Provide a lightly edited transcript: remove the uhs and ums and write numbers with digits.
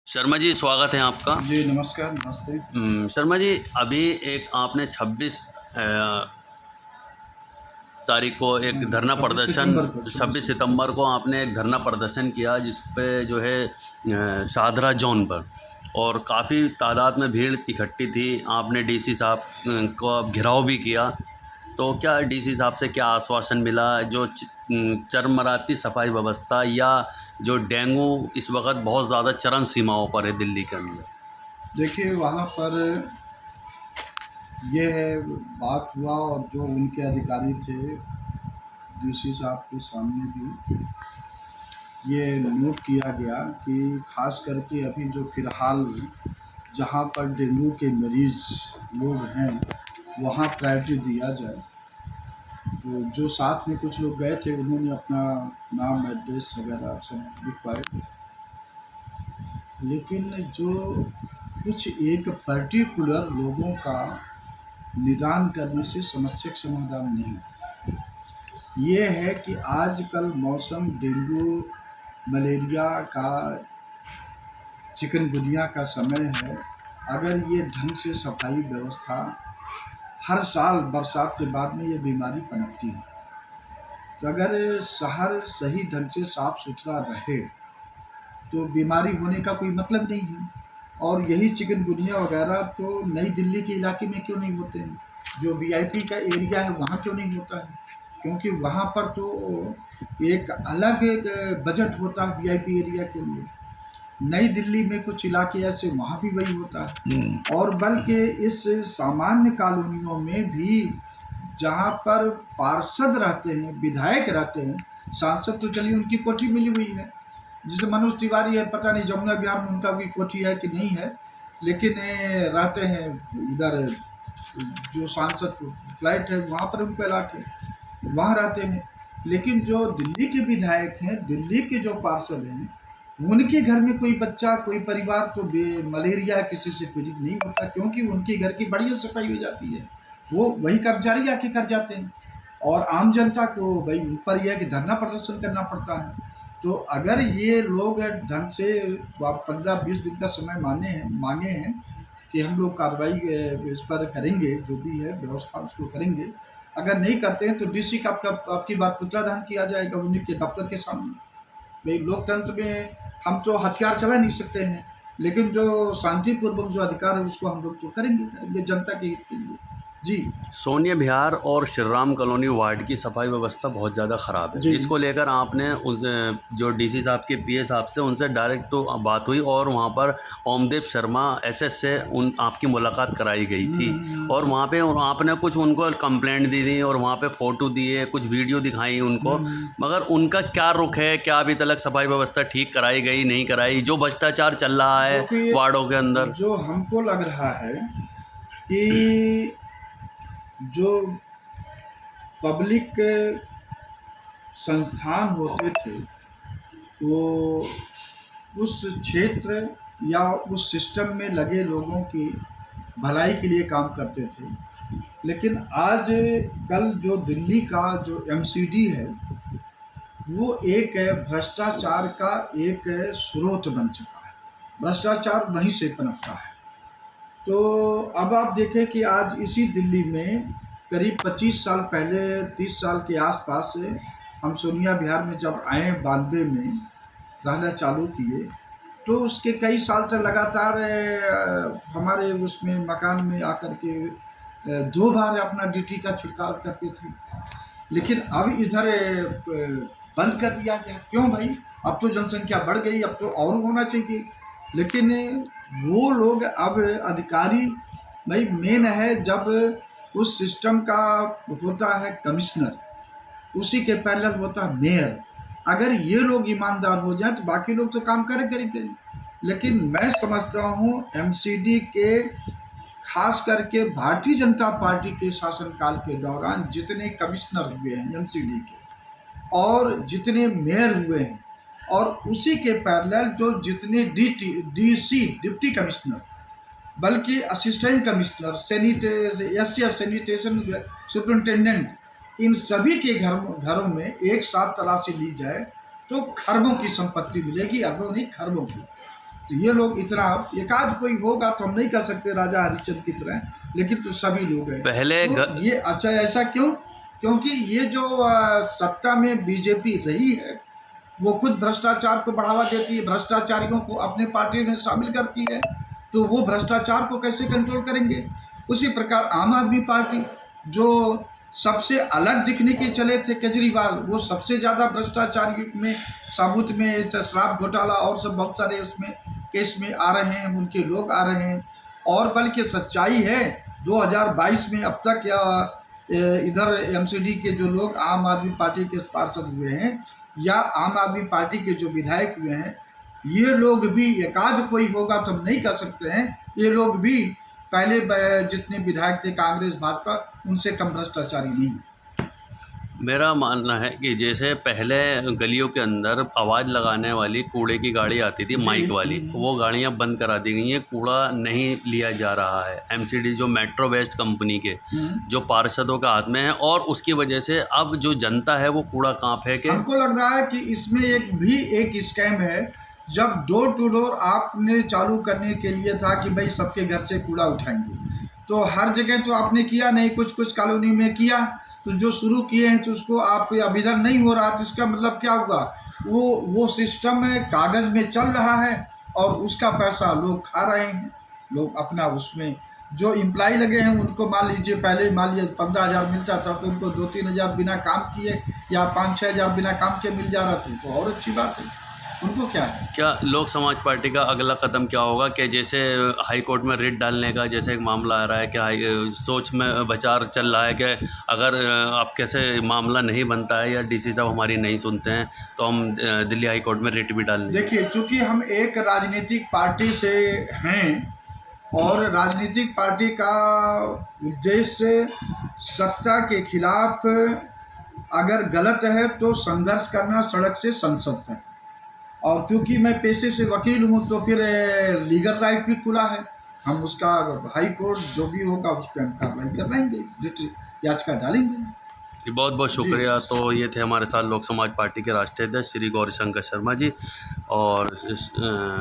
शर्मा जी, स्वागत है आपका। जी नमस्कार, नमस्ते। शर्मा जी, अभी एक आपने 26 तारीख को एक धरना 26 प्रदर्शन, सितंबर को 26 सितंबर को आपने एक धरना प्रदर्शन किया, जिस पे जो है शाहदरा जोन पर और काफ़ी तादाद में भीड़ इकट्ठी थी। आपने डीसी साहब को घेराव भी किया। तो क्या डीसी साहब से क्या आश्वासन मिला? जो चरमराती सफाई व्यवस्था या जो डेंगू इस वक्त बहुत ज़्यादा चरम सीमाओं पर है दिल्ली के अंदर। देखिए वहाँ पर ये बात हुआ और जो उनके अधिकारी थे डीसी साहब के सामने भी ये नोट किया गया कि खास करके अभी जो फ़िलहाल जहाँ पर डेंगू के मरीज़ लोग हैं वहाँ प्रायोरिटी दिया जाए। तो जो साथ में कुछ लोग गए थे उन्होंने अपना नाम, एड्रेस वगैरह सब लिखवाए, लेकिन जो कुछ एक पर्टिकुलर लोगों का निदान करने से समस्या का समाधान नहीं। ये है कि आजकल मौसम डेंगू, मलेरिया का, चिकनगुनिया का समय है। अगर ये ढंग से सफाई व्यवस्था, हर साल बरसात के बाद में ये बीमारी पनपती है, तो अगर शहर सही ढंग से साफ सुथरा रहे तो बीमारी होने का कोई मतलब नहीं है। और यही चिकनगुनिया वगैरह तो नई दिल्ली के इलाके में क्यों नहीं होते हैं? जो वीआईपी का एरिया है वहाँ क्यों नहीं होता है? क्योंकि वहाँ पर तो एक अलग एक बजट होता है वीआईपी एरिया के लिए। नई दिल्ली में कुछ इलाके ऐसे वहाँ भी वही होता है। और बल्कि इस सामान्य कॉलोनियों में भी जहाँ पर पार्षद रहते हैं, विधायक रहते हैं, सांसद तो चलिए उनकी कोठी मिली हुई है, जैसे मनोज तिवारी है, पता नहीं जमुना विहार में उनका भी कोठी है कि नहीं है, लेकिन रहते हैं इधर, जो सांसद फ्लैट है वहाँ पर उनका इलाके, वहाँ रहते हैं। लेकिन जो दिल्ली के विधायक हैं, दिल्ली के जो पार्षद हैं, उनके घर में कोई बच्चा, कोई परिवार तो मलेरिया किसी से पीड़ित नहीं होता, क्योंकि उनके घर की बढ़िया सफाई हो जाती है। वो वही कर्मचारी आके कर जाते हैं और आम जनता को भाई ऊपर यह है कि धरना प्रदर्शन करना पड़ता है। तो अगर ये लोग ढंग से 15-20 दिन का समय मांगे हैं कि हम लोग कार्रवाई इस पर करेंगे, जो भी है व्यवस्था उसको करेंगे। अगर नहीं करते हैं तो डीसी का आपकी बात पुतलाधान किया जाएगा उन्हीं के दफ्तर के सामने। भाई लोकतंत्र में हम तो हथियार चला नहीं सकते हैं, लेकिन जो शांतिपूर्वक जो अधिकार है उसको हम लोग तो करेंगे जनता के हित के लिए। जी सोनिया विहार और श्री राम कॉलोनी वार्ड की सफाई व्यवस्था बहुत ज़्यादा ख़राब है, जी जिसको लेकर आपने उनसे, जो डीसी साहब के पीए साहब से, उनसे डायरेक्ट तो बात हुई और वहाँ पर ओमदेव शर्मा एसएस से आपकी मुलाकात कराई गई थी। और वहाँ पे आपने कुछ उनको कंप्लेंट दी थी और वहाँ पे फ़ोटो दिए, कुछ वीडियो दिखाई उनको, मगर उनका क्या रुख है? क्या अभी तक सफाई व्यवस्था ठीक कराई गई, नहीं कराई? जो भ्रष्टाचार चल रहा है क्योंकि वार्डों के अंदर। जो हमको लग रहा है कि जो पब्लिक संस्थान होते थे वो उस क्षेत्र या उस सिस्टम में लगे लोगों की भलाई के लिए काम करते थे, लेकिन आज कल जो दिल्ली का जो एमसीडी है वो एक भ्रष्टाचार का एक स्रोत बन चुका है। भ्रष्टाचार वहीं से पनपता है। तो अब आप देखें कि आज इसी दिल्ली में करीब 25 साल पहले, 30 साल के आसपास से हम सोनिया विहार में जब आए 92 में रहना चालू किए, तो उसके कई साल तक लगातार हमारे उसमें मकान में आकर के 2 बार अपना ड्यूटी का छिड़काव करते थे। लेकिन अब इधर बंद कर दिया गया। क्यों भाई? अब तो जनसंख्या बढ़ गई, अब तो और होना चाहिए। लेकिन वो लोग अब अधिकारी, भाई मेन है जब उस सिस्टम का होता है कमिश्नर, उसी के पैरेलल होता है मेयर। अगर ये लोग ईमानदार हो जाए तो बाकी लोग तो काम करेंगे। लेकिन मैं समझता हूँ एमसीडी के, खास करके भारतीय जनता पार्टी के शासनकाल के दौरान जितने कमिश्नर हुए हैं एमसीडी के और जितने मेयर हुए हैं, और उसी के पैरेलल जो जितने डीसी डिप्टी कमिश्नर, बल्कि असिस्टेंट कमिश्नर, सैनिटेशन सुपरिटेंडेंट, इन सभी के घरों में एक साथ तलाशी ली जाए तो खरबों की संपत्ति मिलेगी, अरबों नहीं खरबों की। तो ये लोग इतना, एकाध कोई होगा तो हम नहीं कर सकते राजा हरिश्चंद्र की तरह, लेकिन तो सभी लोग हैं। पहले तो ये अच्छा, ऐसा क्यों? क्योंकि ये जो सत्ता में बीजेपी रही है वो खुद भ्रष्टाचार को बढ़ावा देती है, भ्रष्टाचारियों को अपने पार्टी में शामिल करती है, तो वो भ्रष्टाचार को कैसे कंट्रोल करेंगे? उसी प्रकार आम आदमी पार्टी जो सबसे अलग दिखने के चले थे केजरीवाल, वो सबसे ज़्यादा भ्रष्टाचार में साबुत में शराब घोटाला और सब बहुत सारे उसमें केस में आ रहे हैं, उनके लोग आ रहे हैं। और बल्कि सच्चाई है 2022 में अब तक या इधर एमसीडी के जो लोग आम आदमी पार्टी के पार्षद हुए हैं या आम आदमी पार्टी के जो विधायक हुए हैं, ये लोग भी, एकाध कोई होगा तो हम नहीं कर सकते हैं, ये लोग भी पहले जितने विधायक थे कांग्रेस भाजपा उनसे कम भ्रष्टाचारी नहीं। मेरा मानना है कि जैसे पहले गलियों के अंदर आवाज़ लगाने वाली कूड़े की गाड़ी आती थी, माइक वाली, वो गाड़ियां बंद करा दी गई हैं, कूड़ा नहीं लिया जा रहा है। एमसीडी जो मेट्रो वेस्ट कंपनी के जो पार्षदों के हाथ में है, और उसकी वजह से अब जो जनता है वो कूड़ा कहाँ फेंके। हमको लग रहा है कि इसमें एक स्कैम है। जब डोर टू डोर आपने चालू करने के लिए था कि भाई सबके घर से कूड़ा उठाएंगे, तो हर जगह तो आपने किया नहीं, कुछ कुछ कॉलोनी में किया, तो जो शुरू किए हैं तो उसको आप अभी तक नहीं हो रहा, तो इसका मतलब क्या हुआ? वो सिस्टम कागज़ में चल रहा है और उसका पैसा लोग खा रहे हैं। लोग अपना उसमें जो एम्प्लॉय लगे हैं उनको मान लीजिए, पहले मान लीजिए 15,000 मिलता था तो उनको 2-3 हज़ार बिना काम किए या 5-6 हज़ार बिना काम के मिल जा रहा था, तो और अच्छी बात है। उनको क्या है? क्या लोक समाज पार्टी का अगला कदम क्या होगा? कि जैसे हाई कोर्ट में रिट डालने का जैसे एक मामला आ रहा है, कि सोच में विचार चल रहा है कि अगर आप कैसे मामला नहीं बनता है या डीसी साहब हमारी नहीं सुनते हैं तो हम दिल्ली हाई कोर्ट में रिट भी डाल देंगे। देखिए, चूँकि हम एक राजनीतिक पार्टी से हैं और राजनीतिक पार्टी का उद्देश्य सत्ता के खिलाफ अगर गलत है तो संघर्ष करना सड़क से संसद तक, और चूँकि मैं पेशे से वकील हूँ तो फिर लीगल राइट भी खुला है, हम उसका हाई कोर्ट जो भी होगा उस पर हम कार्रवाई करवाएंगे, रिट याचिका डालेंगे। जी, बहुत बहुत शुक्रिया। तो ये थे हमारे साथ लोक समाज पार्टी के राष्ट्रीय अध्यक्ष श्री गौरीशंकर शर्मा जी। और